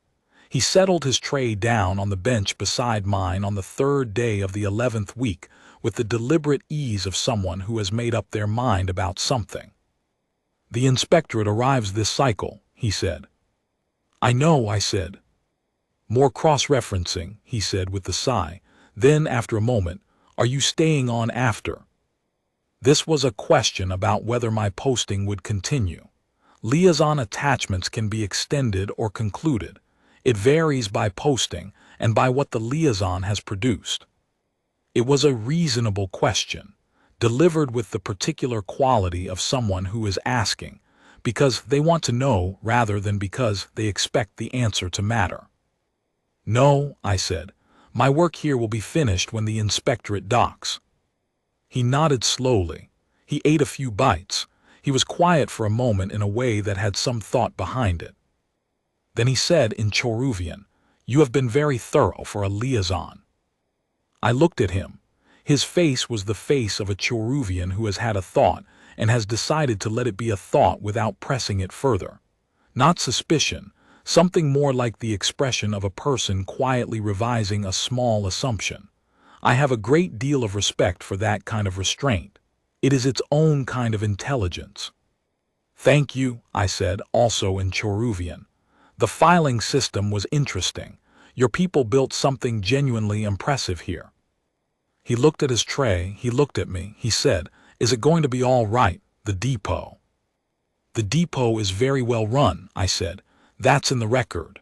S1: He settled his tray down on the bench beside mine on the 3rd day of the 11th week with the deliberate ease of someone who has made up their mind about something. "The inspectorate arrives this cycle," he said. "I know," I said. "More cross-referencing," he said with a sigh. Then, after a moment, "Are you staying on after?" This was a question about whether my posting would continue. Liaison attachments can be extended or concluded. It varies by posting and by what the liaison has produced. It was a reasonable question, delivered with the particular quality of someone who is asking, because they want to know rather than because they expect the answer to matter. "No," I said, "my work here will be finished when the inspectorate docks." He nodded slowly. He ate a few bites. He was quiet for a moment in a way that had some thought behind it. Then he said in Chorruvian, "You have been very thorough for a liaison." I looked at him. His face was the face of a Chorruvian who has had a thought and has decided to let it be a thought without pressing it further. Not suspicion, something more like the expression of a person quietly revising a small assumption. I have a great deal of respect for that kind of restraint. It is its own kind of intelligence. "Thank you," I said, also in Chorruvian. "The filing system was interesting. Your people built something genuinely impressive here." He looked at his tray, he looked at me, he said, "Is it going to be all right, the depot?" "The depot is very well run," I said. "That's in the record."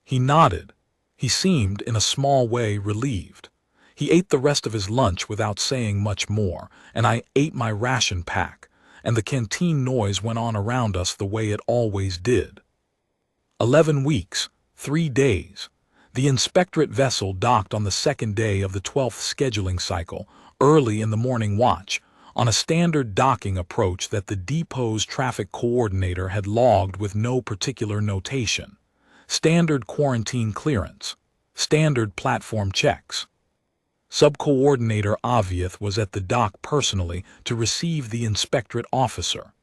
S1: He nodded. He seemed, in a small way, relieved. He ate the rest of his lunch without saying much more, and I ate my ration pack, and the canteen noise went on around us the way it always did. 11 weeks, 3 days. The inspectorate vessel docked on the 2nd day of the 12th scheduling cycle, early in the morning watch, on a standard docking approach that the depot's traffic coordinator had logged with no particular notation. Standard quarantine clearance. Standard platform checks. Sub-coordinator Aviath was at the dock personally to receive the inspectorate officer.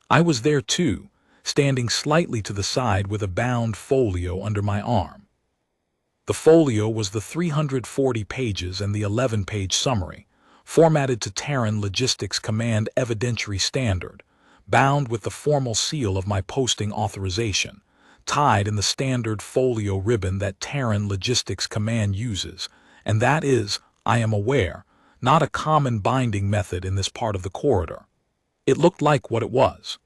S1: I was there too, standing slightly to the side with a bound folio under my arm. The folio was the 340 pages and the 11-page summary, formatted to Terran Logistics Command evidentiary standard, bound with the formal seal of my posting authorization, tied in the standard folio ribbon that Terran Logistics Command uses, and that is, I am aware, not a common binding method in this part of the corridor. It looked like what it was.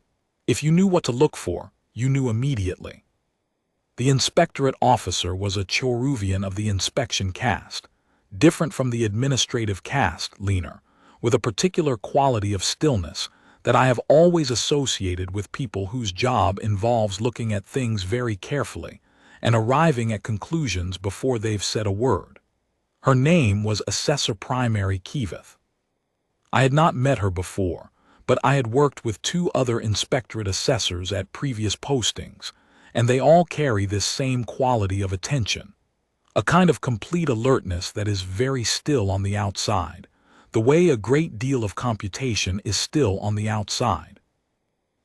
S1: If you knew what to look for, you knew immediately. The inspectorate officer was a Chorruvian of the inspection caste, different from the administrative caste, leaner, with a particular quality of stillness that I have always associated with people whose job involves looking at things very carefully and arriving at conclusions before they've said a word. Her name was Assessor Primary Kivith. I had not met her before, but I had worked with 2 other inspectorate assessors at previous postings, and they all carry this same quality of attention, a kind of complete alertness that is very still on the outside, the way a great deal of computation is still on the outside.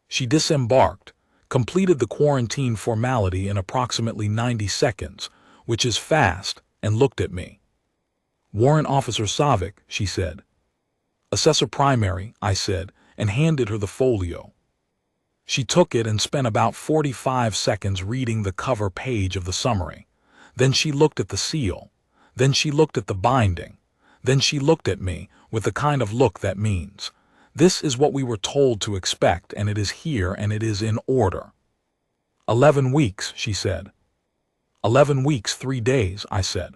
S1: She disembarked, completed the quarantine formality in approximately 90 seconds, which is fast, and looked at me. "Warrant Officer Savick," she said. "Assessor Primary," I said, and handed her the folio. She took it and spent about 45 seconds reading the cover page of the summary. Then she looked at the seal. Then she looked at the binding. Then she looked at me with the kind of look that means, "This is what we were told to expect, and it is here, and it is in order." 11 weeks, she said. 11 weeks, 3 days, I said.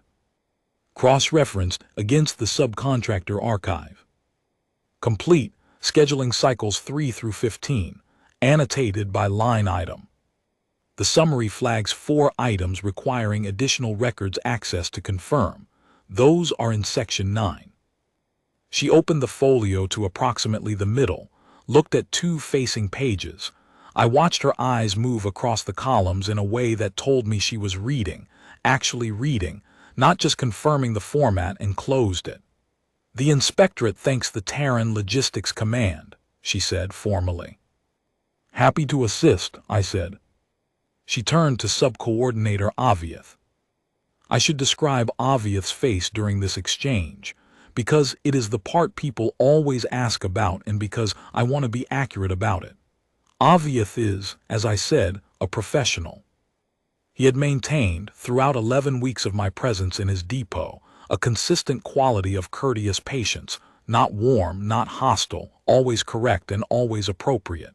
S1: Cross-referenced against the subcontractor archive. Complete, scheduling cycles 3 through 15, annotated by line item. The summary flags 4 items requiring additional records access to confirm. Those are in section 9. She opened the folio to approximately the middle, looked at 2 facing pages. I watched her eyes move across the columns in a way that told me she was reading, actually reading, not just confirming the format, and closed it. "The inspectorate thanks the Terran Logistics Command," she said formally. "Happy to assist," I said. She turned to Sub-Coordinator Outaudit. I should describe Outaudit's face during this exchange, because it is the part people always ask about and because I want to be accurate about it. Outaudit is, as I said, a professional. He had maintained, throughout 11 weeks of my presence in his depot, a consistent quality of courteous patience, not warm, not hostile, always correct and always appropriate.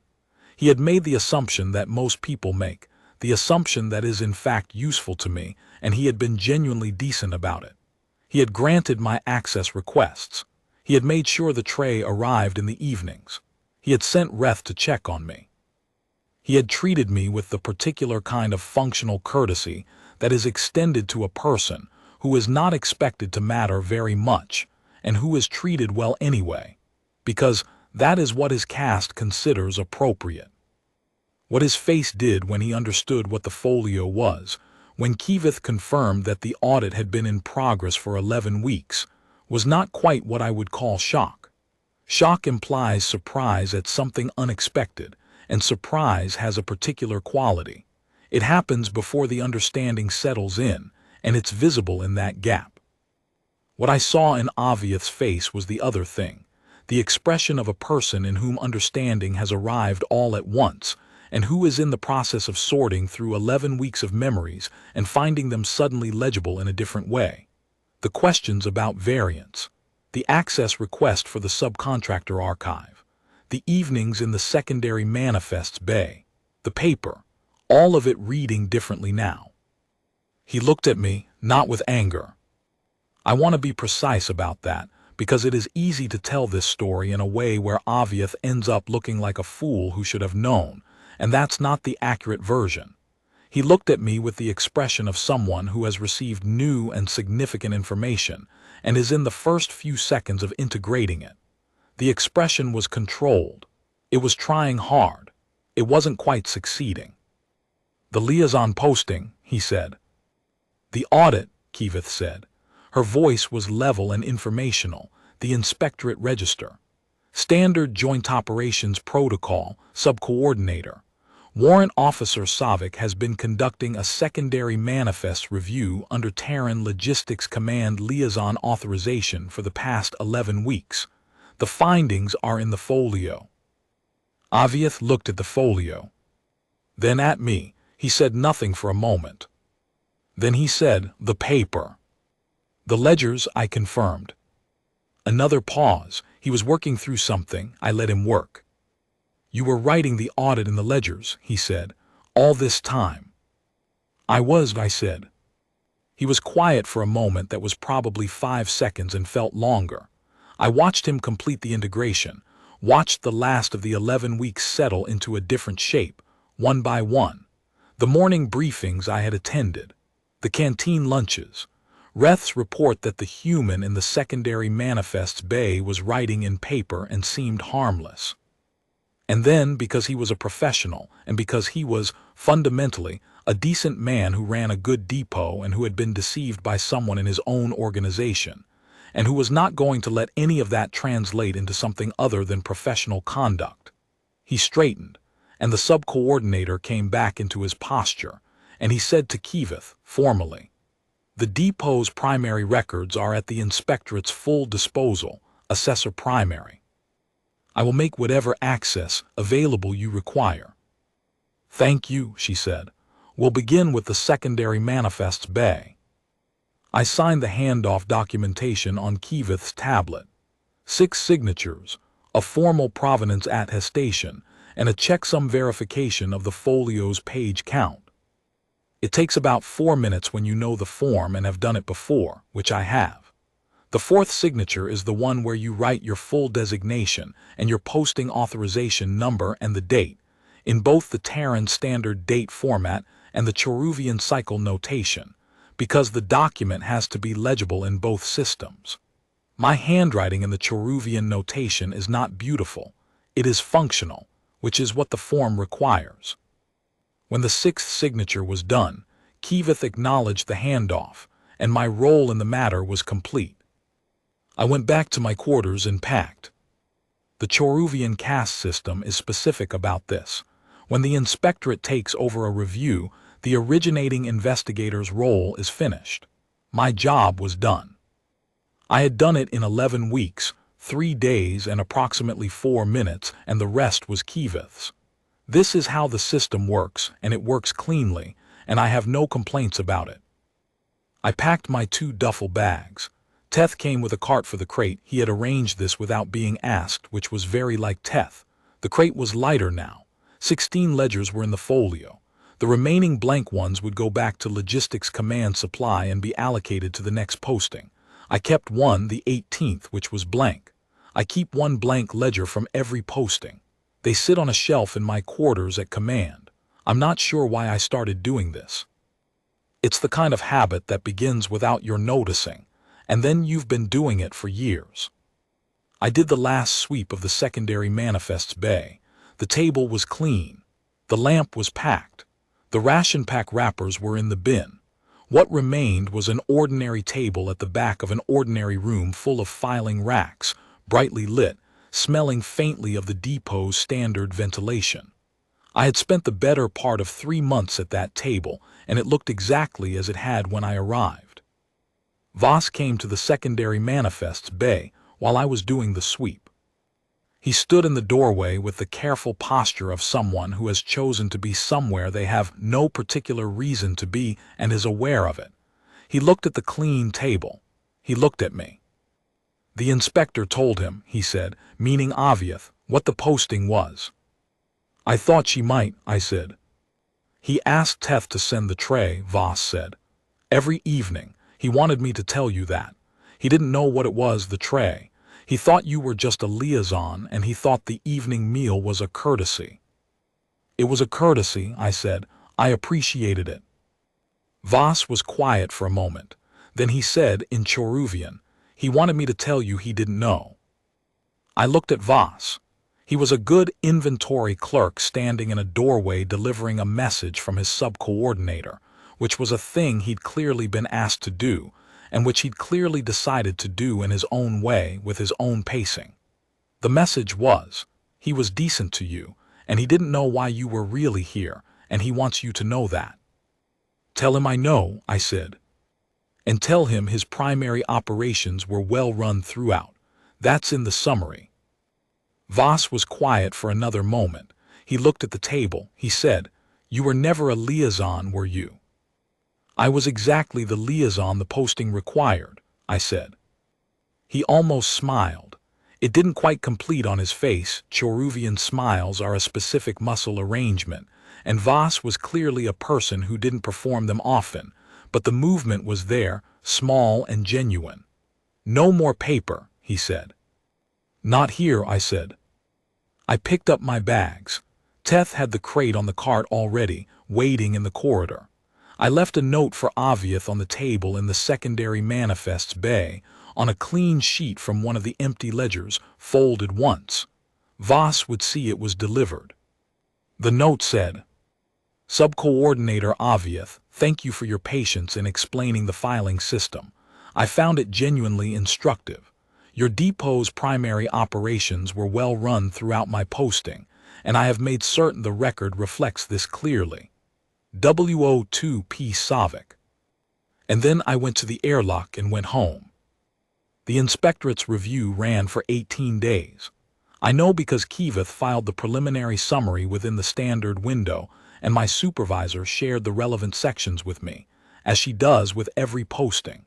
S1: He had made the assumption that most people make, the assumption that is in fact useful to me, and he had been genuinely decent about it. He had granted my access requests. He had made sure the tray arrived in the evenings. He had sent Reth to check on me. He had treated me with the particular kind of functional courtesy that is extended to a person who is not expected to matter very much and who is treated well anyway, because that is what his caste considers appropriate. What his face did when he understood what the folio was, when Kivith confirmed that the audit had been in progress for 11 weeks, was not quite what I would call shock. Shock implies surprise at something unexpected, and surprise has a particular quality. It happens before the understanding settles in, and it's visible in that gap. What I saw in Outaudit's face was the other thing, the expression of a person in whom understanding has arrived all at once, and who is in the process of sorting through 11 weeks of memories and finding them suddenly legible in a different way. The questions about variance, the access request for the subcontractor archive, the evenings in the secondary manifests bay, the paper, all of it reading differently now. He looked at me, not with anger. I want to be precise about that, because it is easy to tell this story in a way where Outaudit ends up looking like a fool who should have known, and that's not the accurate version. He looked at me with the expression of someone who has received new and significant information and is in the first few seconds of integrating it. The expression was controlled. It was trying hard. It wasn't quite succeeding. "The liaison posting," he said. "The audit," Kivith said. Her voice was level and informational. "The inspectorate register. Standard Joint Operations Protocol, Sub-Coordinator. Warrant Officer Savick has been conducting a secondary manifest review under Terran Logistics Command liaison authorization for the past 11 weeks. The findings are in the folio." Outaudit looked at the folio. Then at me. He said nothing for a moment. Then he said, "The paper." "The ledgers," I confirmed. Another pause. He was working through something. I let him work. "You were writing the audit in the ledgers," he said, "all this time." "I was," I said. He was quiet for a moment that was probably 5 seconds and felt longer. I watched him complete the integration, watched the last of the 11 weeks settle into a different shape, one by one. The morning briefings I had attended, the canteen lunches, Reth's report that the human in the secondary manifest's bay was writing in paper and seemed harmless. And then, because he was a professional, and because he was, fundamentally, a decent man who ran a good depot and who had been deceived by someone in his own organization, and who was not going to let any of that translate into something other than professional conduct. He straightened, and the sub-coordinator came back into his posture, and he said to Kivith, formally, "The depot's primary records are at the inspectorate's full disposal, assessor primary. I will make whatever access available you require." "Thank you," she said. "We'll begin with the secondary manifest's bay." I signed the handoff documentation on Kivith's tablet. 6 signatures, a formal provenance attestation, and a checksum verification of the folio's page count. It takes about 4 minutes when you know the form and have done it before, which I have. The 4th signature is the one where you write your full designation and your posting authorization number and the date, in both the Terran standard date format and the Chorruvian cycle notation, because the document has to be legible in both systems. My handwriting in the Chorruvian notation is not beautiful, it is functional, which is what the form requires. When the 6th signature was done, Kivith acknowledged the handoff, and my role in the matter was complete. I went back to my quarters and packed. The Chorruvian caste system is specific about this. When the inspectorate takes over a review, the originating investigator's role is finished. My job was done. I had done it in 11 weeks, 3 days and approximately 4 minutes, and the rest was Kivith's. This is how the system works, and it works cleanly, and I have no complaints about it. I packed my 2 duffel bags. Teth came with a cart for the crate. He had arranged this without being asked, which was very like Teth. The crate was lighter now. 16 ledgers were in the folio. The remaining blank ones would go back to Logistics Command Supply and be allocated to the next posting. I kept one, the 18th, which was blank. I keep 1 blank ledger from every posting. They sit on a shelf in my quarters at command. I'm not sure why I started doing this. It's the kind of habit that begins without your noticing, and then you've been doing it for years. I did the last sweep of the secondary manifest's bay. The table was clean. The lamp was packed. The ration pack wrappers were in the bin. What remained was an ordinary table at the back of an ordinary room full of filing racks, brightly lit, smelling faintly of the depot's standard ventilation. I had spent the better part of 3 months at that table, and it looked exactly as it had when I arrived. Voss came to the secondary manifest's bay while I was doing the sweep. He stood in the doorway with the careful posture of someone who has chosen to be somewhere they have no particular reason to be and is aware of it. He looked at the clean table. He looked at me. The inspector told him, he said, meaning Aviath, what the posting was. "I thought she might," I said. "He asked Teth to send the tray," Voss said. "Every evening. He wanted me to tell you that. He didn't know what it was, the tray. He thought you were just a liaison, and he thought the evening meal was a courtesy." "It was a courtesy," I said. "I appreciated it." Voss was quiet for a moment. Then he said, in Chorruvian, "He wanted me to tell you he didn't know." I looked at Voss. He was a good inventory clerk standing in a doorway delivering a message from his sub-coordinator, which was a thing he'd clearly been asked to do, and which he'd clearly decided to do in his own way with his own pacing. The message was, he was decent to you, and he didn't know why you were really here, and he wants you to know that. "Tell him I know," I said. "And tell him his primary operations were well run throughout. That's in the summary." Voss was quiet for another moment. He looked at the table. He said, You were never a liaison, were you? I was exactly the liaison the posting required, I said. He almost smiled. It didn't quite complete on his face. Chorruvian smiles are a specific muscle arrangement, and Voss was clearly a person who didn't perform them often, but the movement was there, small and genuine. No more paper, he said. Not here, I said. I picked up my bags. Teth had the crate on the cart already, waiting in the corridor. I left a note for Outaudit on the table in the secondary manifests bay, on a clean sheet from one of the empty ledgers, folded once. Voss would see it was delivered. The note said, Subcoordinator Outaudit, thank you for your patience in explaining the filing system. I found it genuinely instructive. Your depot's primary operations were well run throughout my posting, and I have made certain the record reflects this clearly. WO2P Savik. And then I went to the airlock and went home. The inspectorate's review ran for 18 days. I know because Kivith filed the preliminary summary within the standard window, and my supervisor shared the relevant sections with me, as she does with every posting.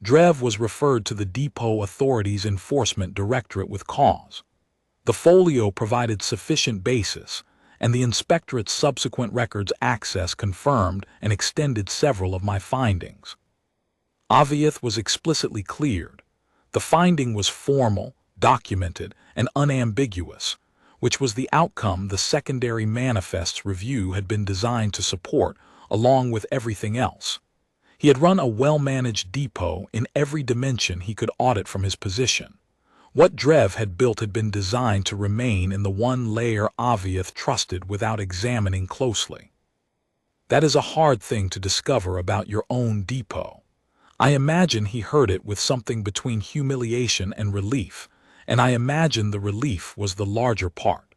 S1: Drev was referred to the Depot Authority's Enforcement Directorate with cause. The folio provided sufficient basis, and the inspectorate's subsequent records access confirmed and extended several of my findings. Outaudit was explicitly cleared. The finding was formal, documented, and unambiguous, which was the outcome the secondary manifests review had been designed to support, along with everything else. He had run a well-managed depot in every dimension he could audit from his position. What Drev had built had been designed to remain in the one layer Outaudit trusted without examining closely. That is a hard thing to discover about your own depot. I imagine he heard it with something between humiliation and relief, and I imagine the relief was the larger part.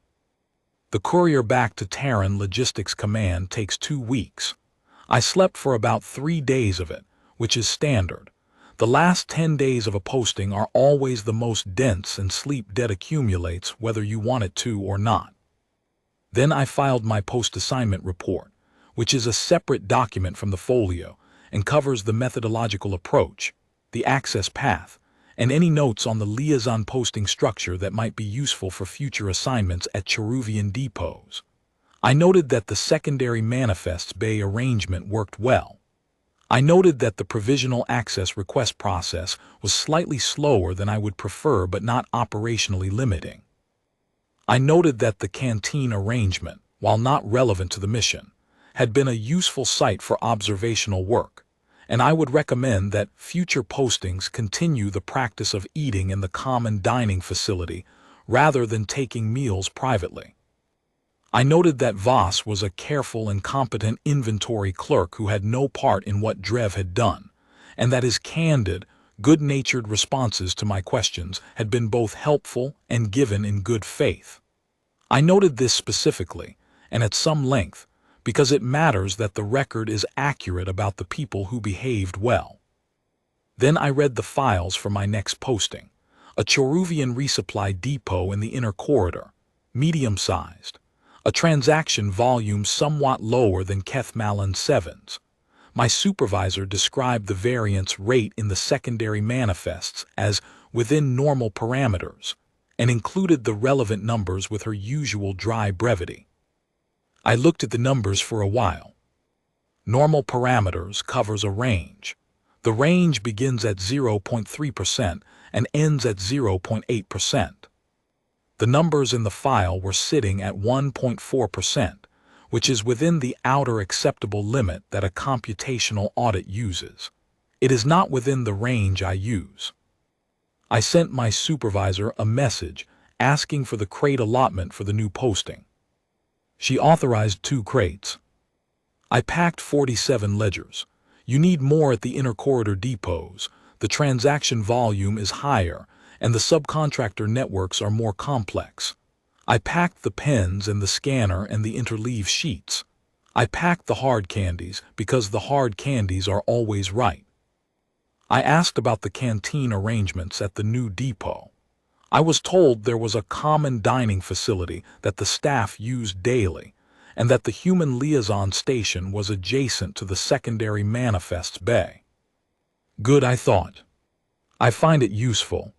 S1: The courier back to Terran Logistics Command takes 2 weeks. I slept for about 3 days of it, which is standard. The last 10 days of a posting are always the most dense, and sleep debt accumulates whether you want it to or not. Then I filed my post-assignment report, which is a separate document from the folio and covers the methodological approach, the access path, and any notes on the liaison posting structure that might be useful for future assignments at Chorruvian depots. I noted that the secondary manifests bay arrangement worked well. I noted that the provisional access request process was slightly slower than I would prefer but not operationally limiting. I noted that the canteen arrangement, while not relevant to the mission, had been a useful site for observational work, and I would recommend that future postings continue the practice of eating in the common dining facility rather than taking meals privately. I noted that Voss was a careful and competent inventory clerk who had no part in what Drev had done, and that his candid, good-natured responses to my questions had been both helpful and given in good faith. I noted this specifically, and at some length, because it matters that the record is accurate about the people who behaved well. Then I read the files for my next posting, a Chorruvian resupply depot in the inner corridor, medium-sized. A transaction volume somewhat lower than Kethmalan 7's. My supervisor described the variance rate in the secondary manifests as within normal parameters, and included the relevant numbers with her usual dry brevity. I looked at the numbers for a while. Normal parameters covers a range. The range begins at 0.3% and ends at 0.8%. The numbers in the file were sitting at 1.4%, which is within the outer acceptable limit that a computational audit uses. It is not within the range I use. I sent my supervisor a message asking for the crate allotment for the new posting. She authorized 2 crates. I packed 47 ledgers. You need more at the inner corridor depots. The transaction volume is higher, and the subcontractor networks are more complex. I packed the pens and the scanner and the interleave sheets. I packed the hard candies because the hard candies are always right. I asked about the canteen arrangements at the new depot. I was told there was a common dining facility that the staff used daily, and that the human liaison station was adjacent to the secondary manifest bay. Good, I thought. I find it useful.